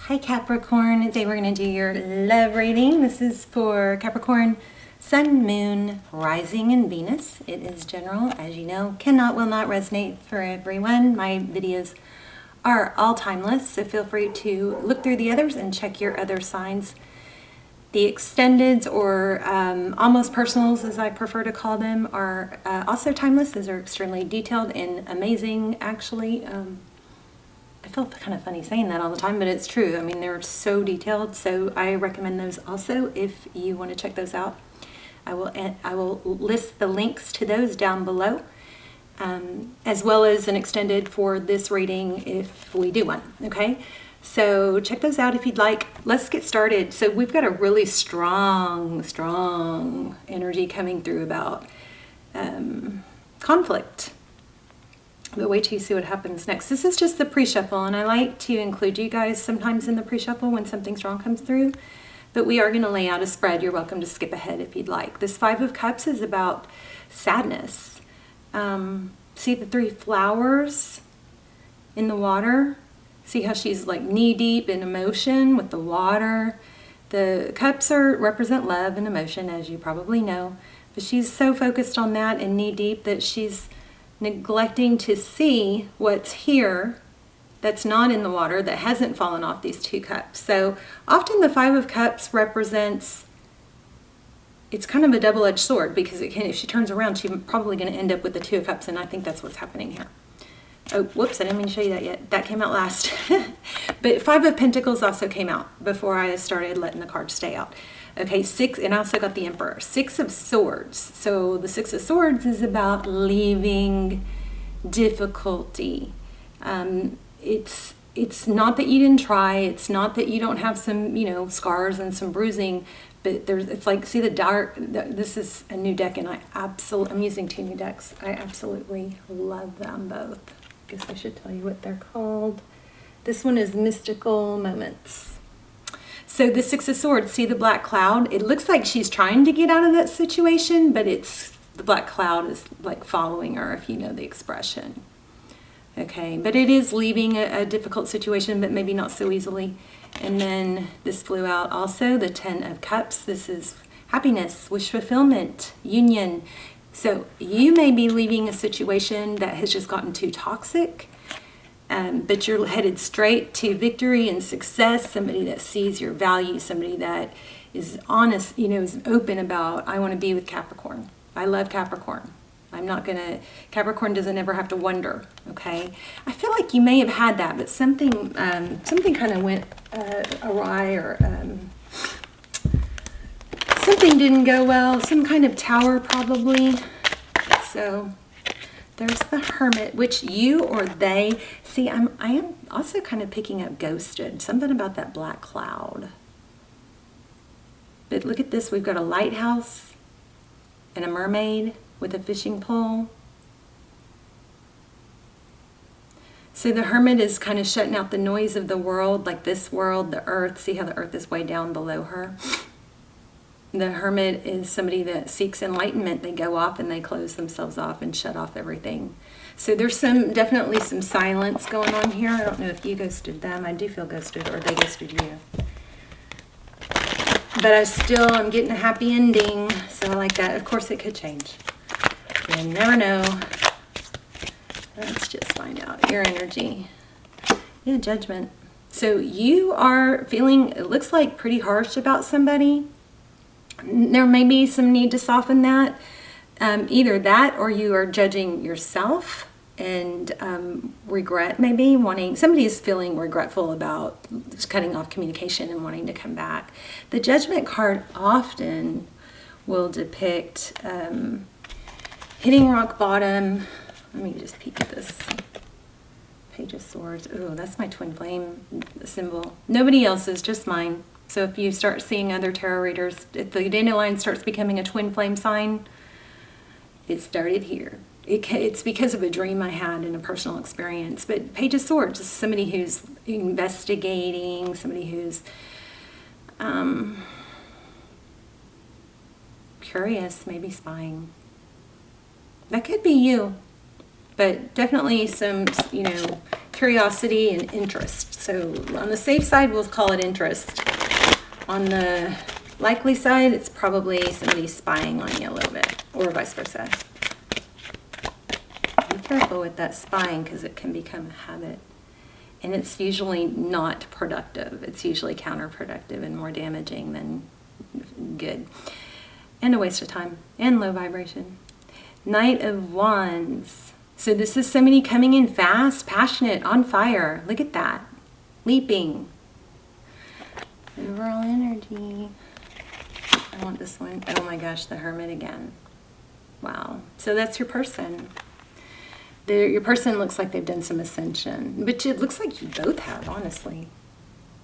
Hi Capricorn, today we're going to do your love reading. This is for Capricorn, Sun, Moon, Rising, and Venus. It is general, as you know, will not resonate for everyone. My videos are all timeless, so feel free to look through the others and check your other signs. The extendeds, or almost personals as I prefer to call them, are also timeless. Those are extremely detailed and amazing, actually. I feel kind of funny saying that all the time, but it's true. I mean, they're so detailed, so I recommend those also if you want to check those out. I will list the links to those down below, as well as an extended for this reading if we do one, okay? So check those out if you'd like. Let's get started. So we've got a really strong energy coming through about conflict. But wait till you see what happens next. This is just the pre-shuffle, and I like to include you guys sometimes in the pre-shuffle when something strong comes through. But we are going to lay out a spread. You're welcome to skip ahead if you'd like. This Five of Cups is about sadness. See the three flowers in the water? See how she's like knee-deep in emotion with the water? The cups represent love and emotion, as you probably know. But she's so focused on that and knee-deep that she's neglecting to see what's here that's not in the water, that hasn't fallen off these two cups. So often the Five of Cups represents, it's kind of a double-edged sword, because if she turns around, she's probably going to end up with the Two of Cups, and I think that's what's happening here. Oh, whoops, I didn't mean to show you that yet. That came out last. But Five of Pentacles also came out before I started letting the cards stay out. Okay, and I also got the Emperor. Six of Swords. So the Six of Swords is about leaving difficulty. It's not that you didn't try. It's not that you don't have some, scars and some bruising. But it's like, see the dark. This is a new deck, and I'm using two new decks. I absolutely love them both. I guess I should tell you what they're called. This one is Mystical Moments. So the Six of Swords, see the black cloud? It looks like she's trying to get out of that situation, but the black cloud is like following her, if you know the expression. Okay, but it is leaving a difficult situation, but maybe not so easily. And then this flew out also, the Ten of Cups. This is happiness, wish fulfillment, union. So you may be leaving a situation that has just gotten too toxic. But you're headed straight to victory and success, somebody that sees your value, somebody that is honest, is open about, I want to be with Capricorn. I love Capricorn. Capricorn doesn't ever have to wonder, okay? I feel like you may have had that, but something kind of went awry, or something didn't go well, some kind of tower probably. So there's the Hermit, which you or they, see, I am also kind of picking up ghosted, something about that black cloud. But look at this, we've got a lighthouse and a mermaid with a fishing pole. So the Hermit is kind of shutting out the noise of the world, like this world, the earth. See how the earth is way down below her? The Hermit is somebody that seeks enlightenment. They go off and they close themselves off and shut off everything. So there's definitely some silence going on here. I don't know if you ghosted them. I do feel ghosted, or they ghosted you. But I'm getting a happy ending, so I like that. Of course, it could change. You never know. Let's just find out your energy. Yeah, Judgment. So you are feeling, it looks like, pretty harsh about somebody. There may be some need to soften that. Either that, or you are judging yourself and regret, maybe somebody is feeling regretful about just cutting off communication and wanting to come back. The Judgment card often will depict hitting rock bottom. Let me just peek at this. Page of Swords. Oh, that's my twin flame symbol. Nobody else's, just mine. So if you start seeing other tarot readers, if the dandelion starts becoming a twin flame sign, it started here. It's because of a dream I had in a personal experience. But Page of Swords is somebody who's investigating, somebody who's curious, maybe spying. That could be you. But definitely some, curiosity and interest. So on the safe side, we'll call it interest. On the likely side, it's probably somebody spying on you a little bit, or vice versa. Be careful with that spying because it can become a habit. And it's usually not productive. It's usually counterproductive and more damaging than good. And a waste of time and low vibration. Knight of Wands. So this is somebody coming in fast, passionate, on fire. Look at that. Leaping. Overall energy. I want this one. Oh my gosh, the Hermit again. Wow. So that's your person. Your person looks like they've done some ascension. But it looks like you both have, honestly.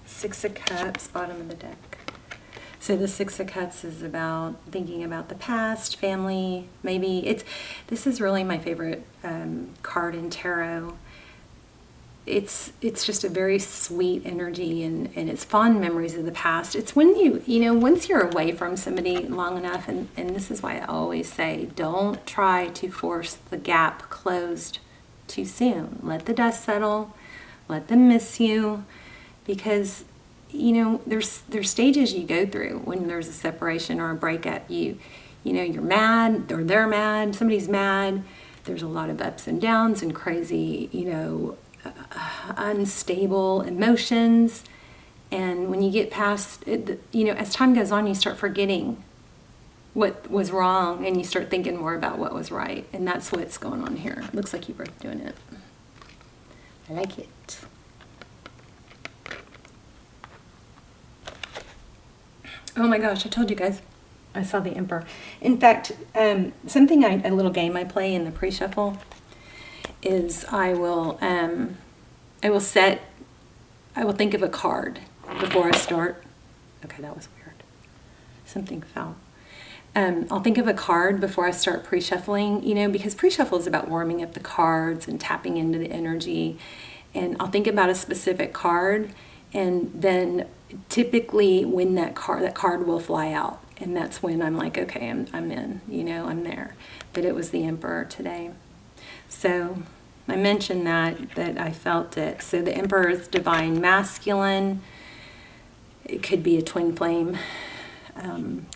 Six of Cups, bottom of the deck. So the Six of Cups is about thinking about the past, family, maybe. This is really my favorite card in tarot. It's just a very sweet energy, and it's fond memories of the past. It's when once you're away from somebody long enough, and this is why I always say, don't try to force the gap closed too soon. Let the dust settle, let them miss you, because there's stages you go through when there's a separation or a breakup. You're mad, or they're mad, somebody's mad. There's a lot of ups and downs and crazy, unstable emotions. And when you get past it, as time goes on, you start forgetting what was wrong and you start thinking more about what was right. And that's what's going on here. It looks like you're both doing it. I like it. Oh my gosh, I told you guys, I saw the Emperor. In fact, a little game I play in the pre-shuffle is I will think of a card before I start. Okay, that was weird. Something fell. I'll think of a card before I start pre-shuffling, because pre-shuffle is about warming up the cards and tapping into the energy. And I'll think about a specific card, and then typically when that card will fly out, and that's when I'm like, okay, I'm in, I'm there. But it was the Emperor today. So I mentioned that I felt it. So the Emperor is divine masculine. It could be a twin flame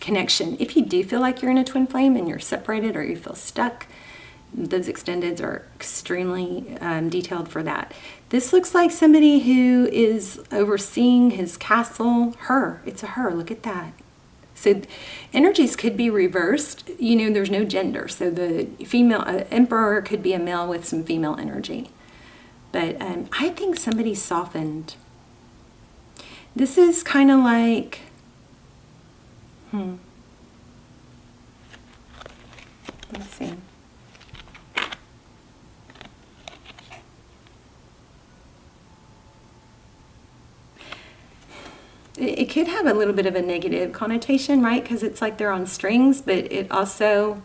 connection. If you do feel like you're in a twin flame and you're separated or you feel stuck, those extendeds are extremely detailed for that. This looks like somebody who is overseeing his castle. It's a her. Look at that. So energies could be reversed. There's no gender. So the female Emperor could be a male with some female energy. But I think somebody softened. This is kind of like, let's see. It could have a little bit of a negative connotation, right? Because it's like they're on strings, but it also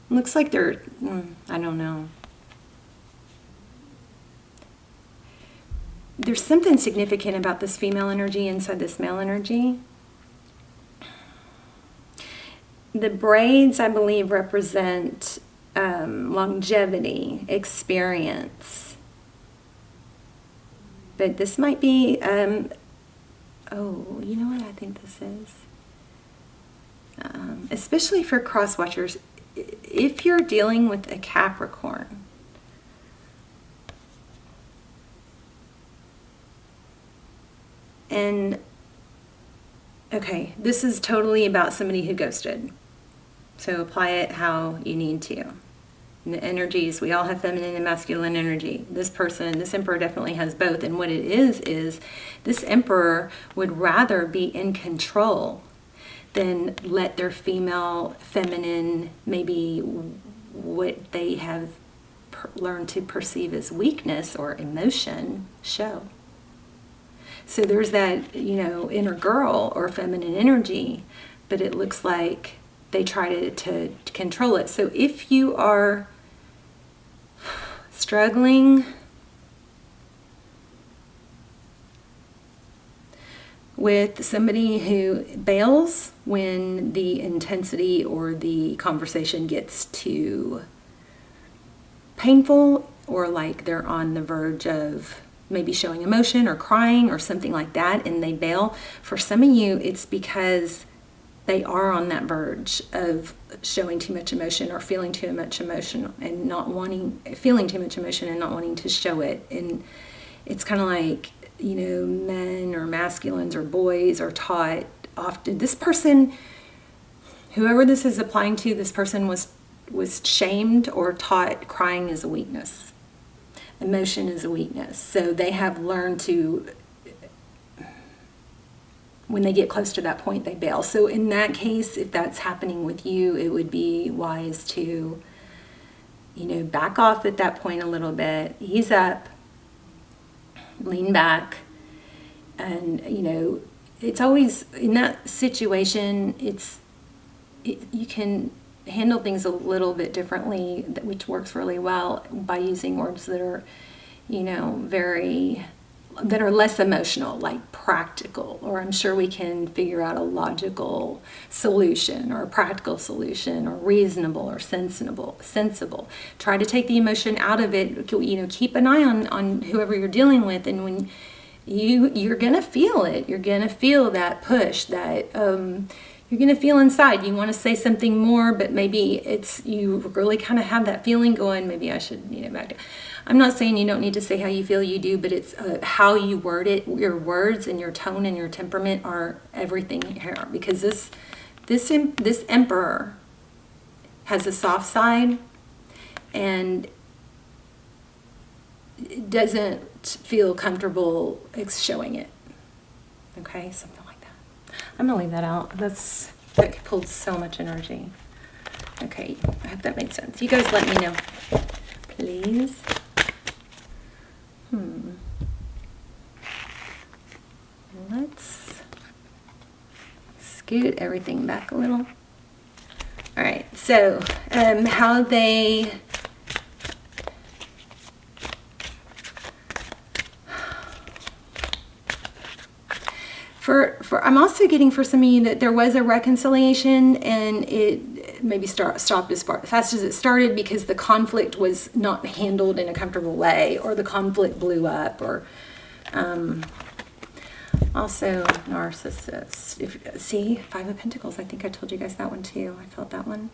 looks like they're, I don't know. There's something significant about this female energy inside this male energy. The braids, I believe, represent longevity, experience. But this might be, you know what I think this is? Especially for cross-watchers, if you're dealing with a Capricorn, and, okay, this is totally about somebody who ghosted. So apply it how you need to. The energies, we all have feminine and masculine energy. This Emperor definitely has both. And what it is this Emperor would rather be in control than let their feminine, maybe what they have learned to perceive as weakness or emotion, show. So there's that, inner girl or feminine energy, but it looks like they try to control it. So if you are struggling with somebody who bails when the intensity or the conversation gets too painful, or like they're on the verge of maybe showing emotion or crying or something like that, and they bail. For some of you, it's because they are on that verge of showing too much emotion or feeling too much emotion and not wanting, feeling too much emotion and not wanting to show it. And it's kind of like, you know, men or masculines or boys are taught often, this person, whoever this is applying to, this person was shamed or taught crying is a weakness. Emotion is a weakness. So they have learned to, when they get close to that point, they bail. So in that case, if that's happening with you, it would be wise to, you know, back off at that point a little bit, ease up, lean back, and, you know, it's always, in that situation, you can handle things a little bit differently, which works really well by using words that are, you know, that are less emotional, like practical, or I'm sure we can figure out a logical solution or a practical solution, or reasonable or sensible. Try to take the emotion out of it. You know, keep an eye on whoever you're dealing with, and when you're gonna feel it, you're gonna feel that push, that you're going to feel inside. You want to say something more, but maybe you really kind of have that feeling going, maybe I should, you know, back down. I'm not saying you don't need to say how you feel, you do, but it's how you word it. Your words and your tone and your temperament are everything here, because this emperor has a soft side and doesn't feel comfortable showing it. Okay, something like that. I'm gonna leave that out. That pulled so much energy. Okay, I hope that made sense. You guys let me know, please. Let's scoot everything back a little. All right, so how they I'm also getting for some of you that there was a reconciliation, and it maybe stopped as fast as it started because the conflict was not handled in a comfortable way, or the conflict blew up, or also narcissist. See, Five of Pentacles. I think I told you guys that one too. I felt that one,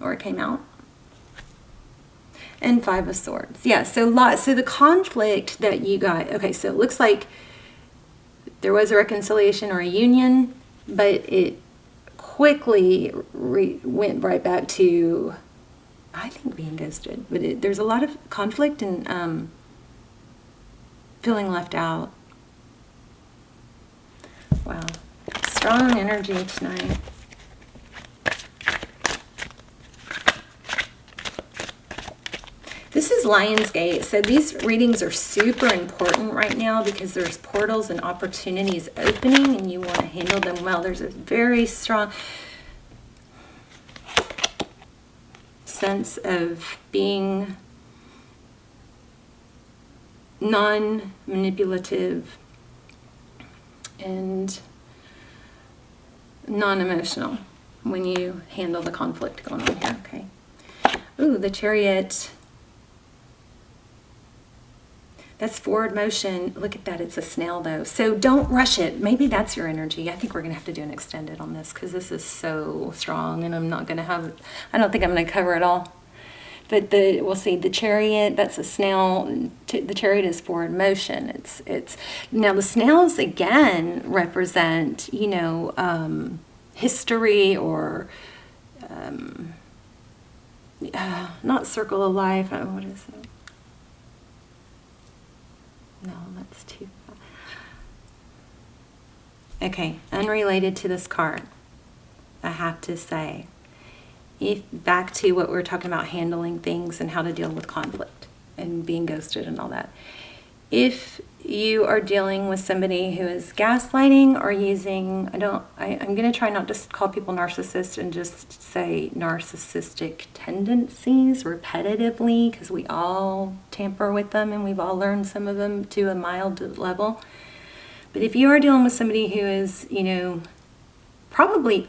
or it came out. And Five of Swords. Yeah, so the conflict that you got. Okay, so it looks like there was a reconciliation or a union, but it quickly went right back to, I think, being ghosted. But there's a lot of conflict and feeling left out. Wow. Strong energy tonight. This is Lionsgate, so these readings are super important right now because there's portals and opportunities opening, and you want to handle them well. There's a very strong sense of being non-manipulative and non-emotional when you handle the conflict going on here. Okay. Ooh, the Chariot. That's forward motion. Look at that. It's a snail, though. So don't rush it. Maybe that's your energy. I think we're going to have to do an extended on this because this is so strong, and I'm not going to have, I don't think I'm going to cover it all. But we'll see. The Chariot, that's a snail. The Chariot is forward motion. It's now the snails again represent, you know, history, or not circle of life. What is it? No, that's too far. Okay, unrelated to this card, I have to say, back to what we were talking about, handling things and how to deal with conflict and being ghosted and all that. If you are dealing with somebody who is gaslighting or using, I'm going to try not to call people narcissists and just say narcissistic tendencies repetitively, because we all tamper with them and we've all learned some of them to a mild level. But if you are dealing with somebody who is, you know, probably,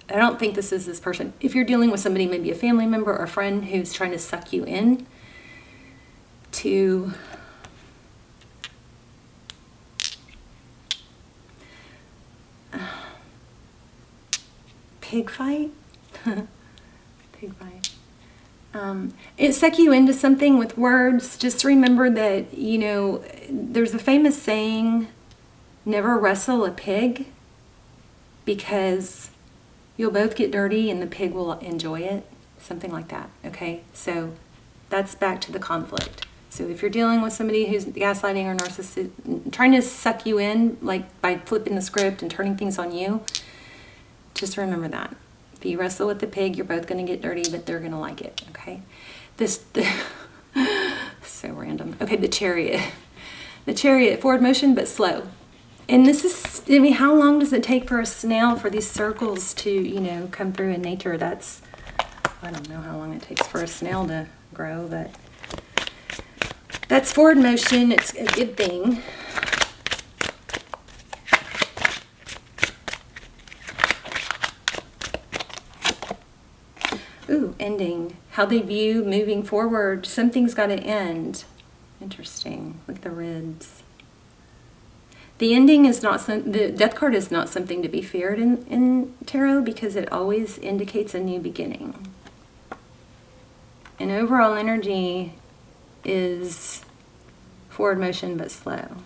I don't think this is this person. If you're dealing with somebody, maybe a family member or a friend who's trying to suck you in, to pig fight. Pig fight. It suck you into something with words. Just remember that, you know, there's a famous saying, never wrestle a pig, because you'll both get dirty and the pig will enjoy it. Something like that, okay? So that's back to the conflict. So if you're dealing with somebody who's gaslighting or narcissist, trying to suck you in, like by flipping the script and turning things on you, just remember that. If you wrestle with the pig, you're both going to get dirty, but they're going to like it, okay? So random. Okay, the Chariot. The Chariot, forward motion, but slow. And this is, I mean, how long does it take for a snail, for these circles to, you know, come through in nature? That's, I don't know how long it takes for a snail to grow, but that's forward motion. It's a good thing. Ooh, ending. How they view moving forward. Something's got to end. Interesting. Look at the ribs. The ending is not the death card is not something to be feared in tarot, because it always indicates a new beginning. And overall energy is forward motion but slow.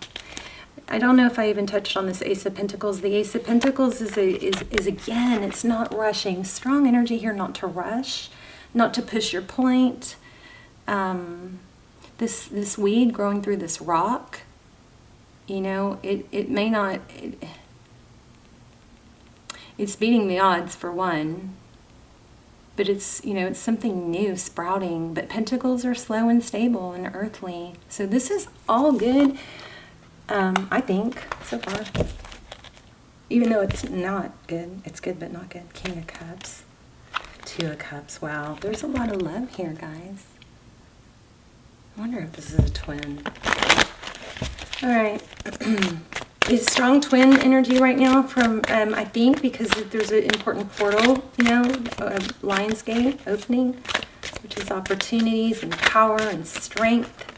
I don't know if I even touched on this Ace of Pentacles. The Ace of Pentacles is again, it's not rushing. Strong energy here, not to rush, not to push your point. This weed growing through this rock, you know, it may not, it's beating the odds for one, but it's, you know, it's something new sprouting. But Pentacles are slow and stable and earthly. So this is all good. I think, so far. Even though it's not good. It's good, but not good. King of Cups. Two of Cups. Wow. There's a lot of love here, guys. I wonder if this is a twin. All right. It's strong twin energy right now from, I think, because there's an important portal, you know, Lion's Gate opening, which is opportunities and power and strength.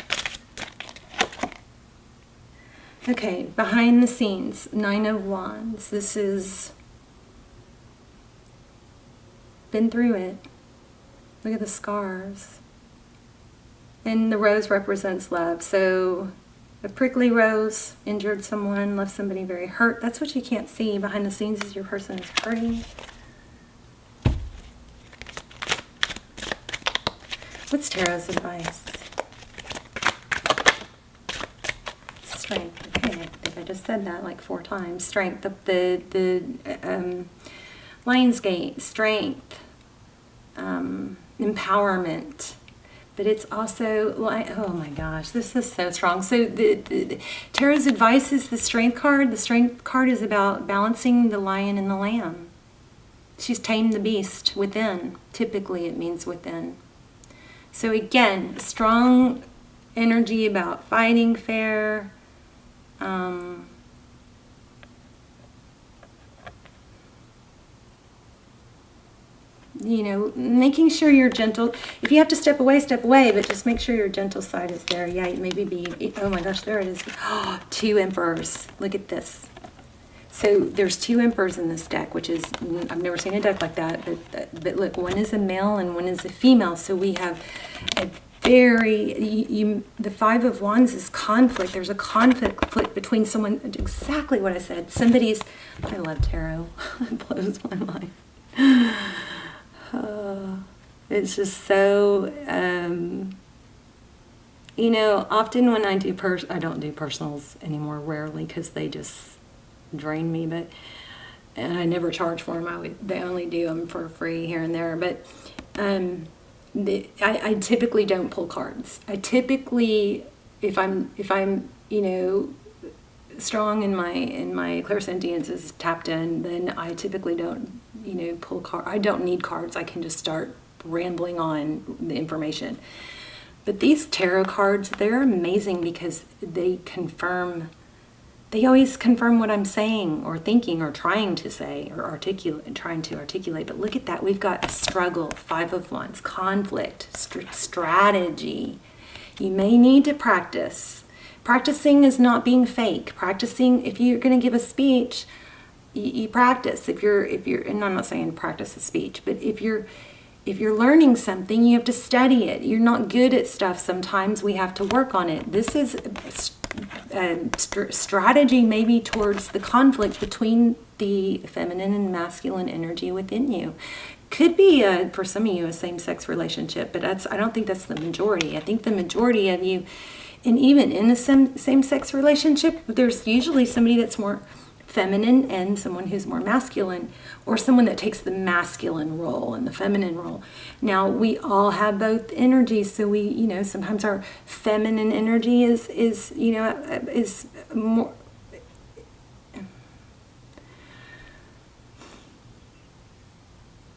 Okay, behind the scenes, Nine of Wands. This is, been through it. Look at the scars. And the rose represents love. So a prickly rose injured someone, left somebody very hurt. That's what you can't see. Behind the scenes is your person is hurting. What's Tarot's advice? Strength. Okay, I think I just said that like 4 times. Strength. The Lion's Gate. Strength. Empowerment. But it's also like, oh my gosh, this is so strong. So the Tarot's advice is the Strength card. The Strength card is about balancing the lion and the lamb. She's tamed the beast within. Typically it means within. So again, strong energy about fighting fair. You know, making sure you're gentle. If you have to step away, but just make sure your gentle side is there. Yeah, maybe be, oh my gosh, there it is. Oh, 2 emperors. Look at this. So there's 2 emperors in this deck, which is, I've never seen a deck like that, but look, one is a male and one is a female. So we have a very, the 5 of Wands is conflict. There's a conflict between someone, exactly what I said. Somebody's, I love tarot. It blows my mind. It's just so, you know, often when I do, I don't do personals anymore, rarely, because they just drain me, but, and I never charge for them. They only do them for free here and there, but I typically don't pull cards. I typically, if I'm, you know, strong in my clairsentience is tapped in, then I typically don't, you know, pull cards. I don't need cards. I can just start rambling on the information. But these tarot cards, they're amazing because they always confirm what I'm saying or thinking or trying to say or trying to articulate. But look at that. We've got struggle, 5 of Wands, conflict, strategy. You may need to practice. Practicing is not being fake. Practicing, if you're going to give a speech, you practice. If you're, and I'm not saying practice a speech, but if you're learning something, you have to study it. You're not good at stuff. Sometimes we have to work on it. This is a strategy maybe towards the conflict between the feminine and masculine energy within you. Could be, for some of you, a same-sex relationship, but I don't think that's the majority. I think the majority of you, and even in a same-sex relationship, there's usually somebody that's more feminine and someone who's more masculine, or someone that takes the masculine role and the feminine role. Now, we all have both energies, so we, you know, sometimes our feminine energy is more,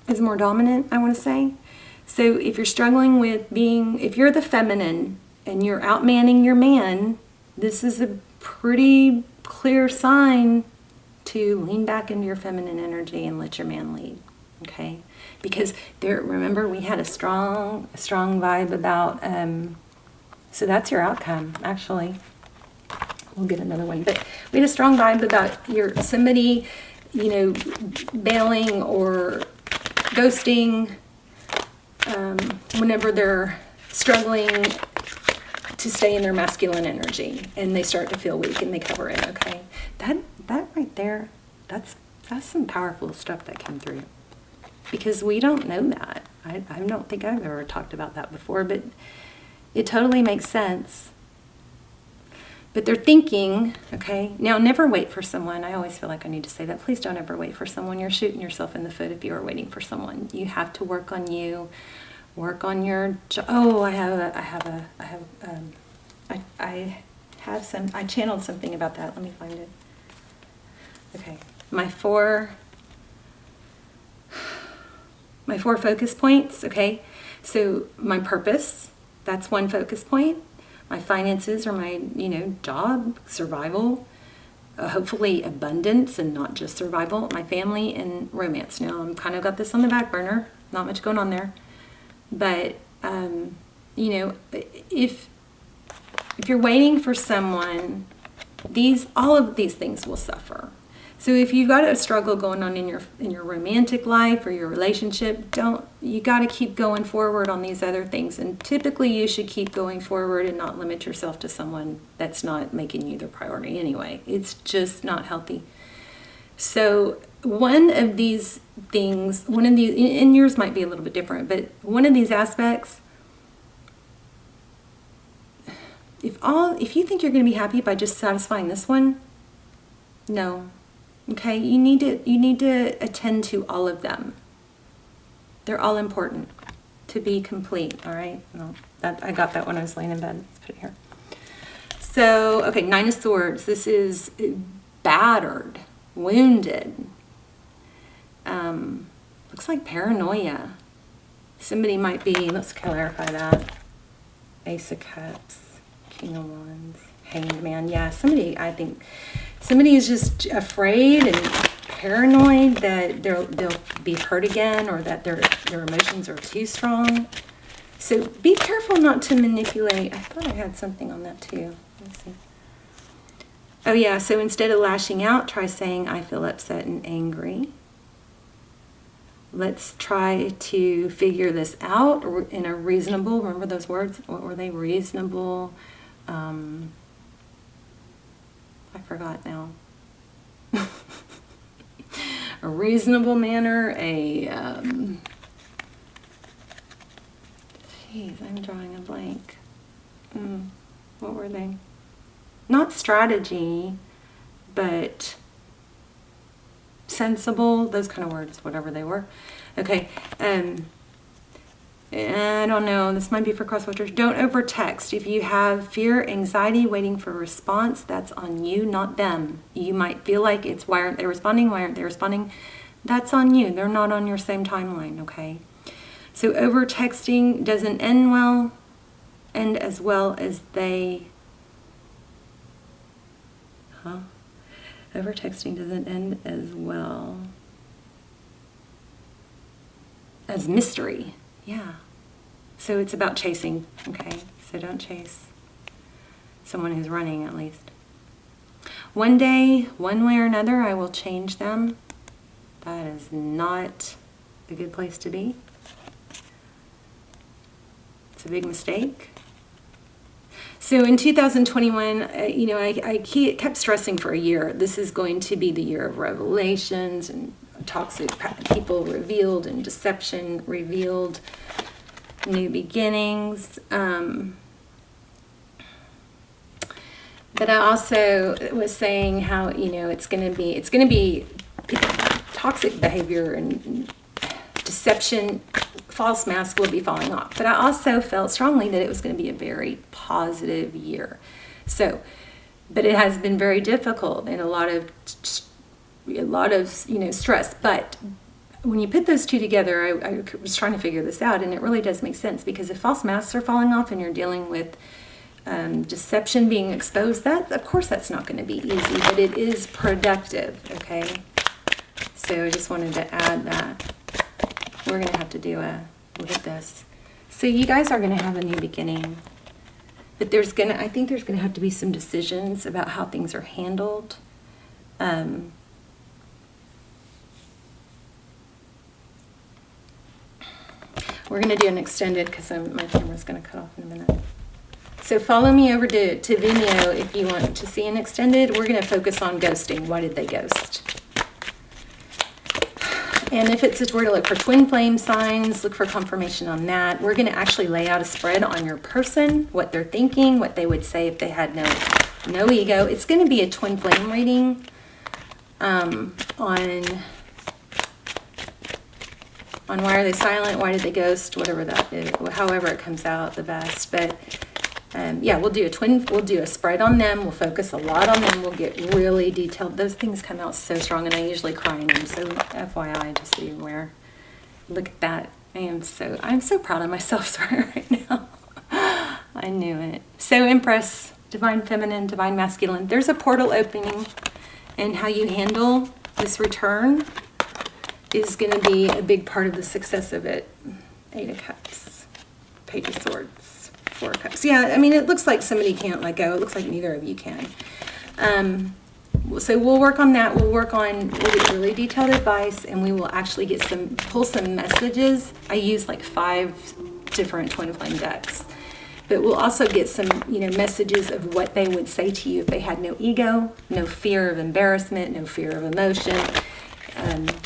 is more dominant, I want to say. So if you're struggling with if you're the feminine and you're outmanning your man, this is a pretty clear sign to lean back into your feminine energy and let your man lead, okay? Because remember, we had a strong vibe about, so that's your outcome, actually. We'll get another one, but we had a strong vibe about somebody, you know, bailing or ghosting whenever they're struggling to stay in their masculine energy and they start to feel weak and they cover it, okay? That right there, that's some powerful stuff that came through. Because we don't know that. I don't think I've ever talked about that before, but it totally makes sense. But they're thinking, okay, now never wait for someone. I always feel like I need to say that. Please don't ever wait for someone. You're shooting yourself in the foot if you are waiting for someone. You have to work on you, work on your job. Oh, I channeled something about that. Let me find it. Okay, my four focus points, okay? So my purpose, that's one focus point. My finances or my, job, survival, hopefully abundance and not just survival. My family and romance. Now, I'm kind of got this on the back burner. Not much going on there. But, if you're waiting for someone, all of these things will suffer. So if you've got a struggle going on in your romantic life or your relationship, you got to keep going forward on these other things. And typically you should keep going forward and not limit yourself to someone that's not making you the priority anyway. It's just not healthy. So one of these things, and yours might be a little bit different, but one of these aspects, if you think you're going to be happy by just satisfying this one, no. Okay, you need to attend to all of them. They're all important to be complete, all right? No, I got that when I was laying in bed. Let's put it here. So, okay, Nine of Swords. This is battered, wounded. Looks like paranoia. Somebody might be, let's clarify that. Ace of Cups, King of Wands, Hanged Man. Yeah, I think somebody is just afraid and paranoid that they'll be hurt again, or that their emotions are too strong. So be careful not to manipulate. I thought I had something on that too. Let's see. Oh yeah, so instead of lashing out, try saying, I feel upset and angry. Let's try to figure this out in a reasonable, remember those words? What were they? Reasonable, I forgot now. A reasonable manner, geez, I'm drawing a blank. What were they? Not strategy, but sensible, those kind of words, whatever they were. Okay, I don't know, this might be for crosswatchers. Don't over text. If you have fear, anxiety, waiting for a response, that's on you, not them. You might feel like it's why aren't they responding? Why aren't they responding? That's on you. They're not on your same timeline, okay? So over texting doesn't end as well as they, over texting doesn't end as well as mystery. Yeah. So it's about chasing, okay? So don't chase someone who's running, at least. One day, one way or another, I will change them. That is not a good place to be. It's a big mistake. So in 2021, I kept stressing for a year, this is going to be the year of revelations and toxic people revealed and deception revealed, new beginnings. But I also was saying how, it's going to be toxic behavior and deception, false mask will be falling off. But I also felt strongly that it was going to be a very positive year. So, but it has been very difficult and a lot of stress. But when you put those two together, I was trying to figure this out, and it really does make sense, because if false masks are falling off and you're dealing with deception being exposed, that of course that's not going to be easy, but it is productive. Okay, so I just wanted to add that. We're going to have to do a look at this. So you guys are going to have a new beginning, but I think there's going to have to be some decisions about how things are handled. We're going to do an extended because my camera's going to cut off in a minute. So follow me over to Vimeo if you want to see an extended. We're going to focus on ghosting. Why did they ghost? And if it's where to look for twin flame signs, look for confirmation on that. We're going to actually lay out a spread on your person, what they're thinking, what they would say if they had no ego. It's going to be a twin flame reading on why are they silent, why did they ghost, whatever that is, however it comes out the best. But yeah, we'll do a spread on them. We'll focus a lot on them. We'll get really detailed. Those things come out so strong, and I usually cry in them. So FYI, just so you're aware. Look at that. I'm so proud of myself right now. I knew it. So Empress, Divine Feminine, Divine Masculine. There's a portal opening, and how you handle this return is going to be a big part of the success of it. 8 of Cups, Page of Swords, 4 of Cups. Yeah, I mean, it looks like somebody can't let go. It looks like neither of you can. So we'll work on that. We'll get really detailed advice, and we will actually pull some messages. I use like 5 different twin flame decks. But we'll also get some, messages of what they would say to you if they had no ego, no fear of embarrassment, no fear of emotion.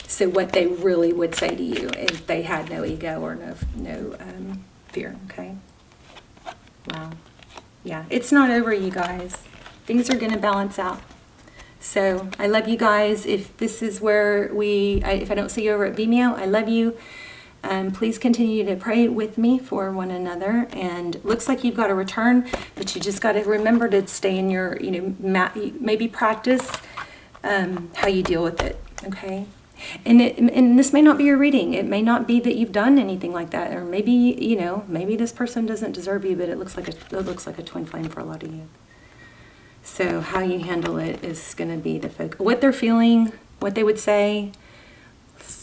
So what they really would say to you if they had no ego or no fear, okay? Wow. Yeah, it's not over, you guys. Things are going to balance out. So I love you guys. If this is where if I don't see you over at Vimeo, I love you. Please continue to pray with me for one another. And looks like you've got a return, but you just got to remember to stay in your, maybe practice how you deal with it. Okay. And this may not be your reading. It may not be that you've done anything like that, or maybe maybe this person doesn't deserve you, but it looks like a twin flame for a lot of you. So how you handle it is going to be the focus. What they're feeling, what they would say,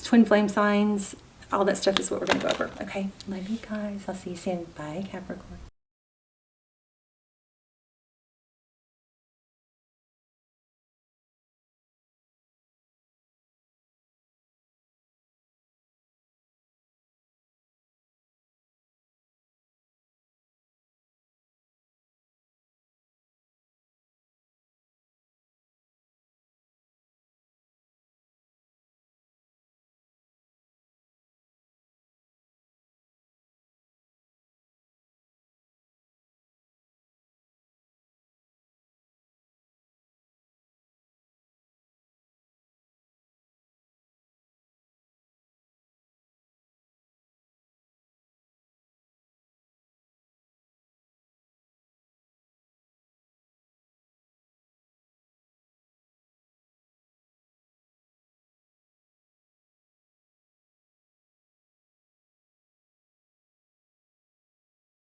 twin flame signs, all that stuff is what we're going to go over. Okay, love you guys. I'll see you soon. Bye, Capricorn.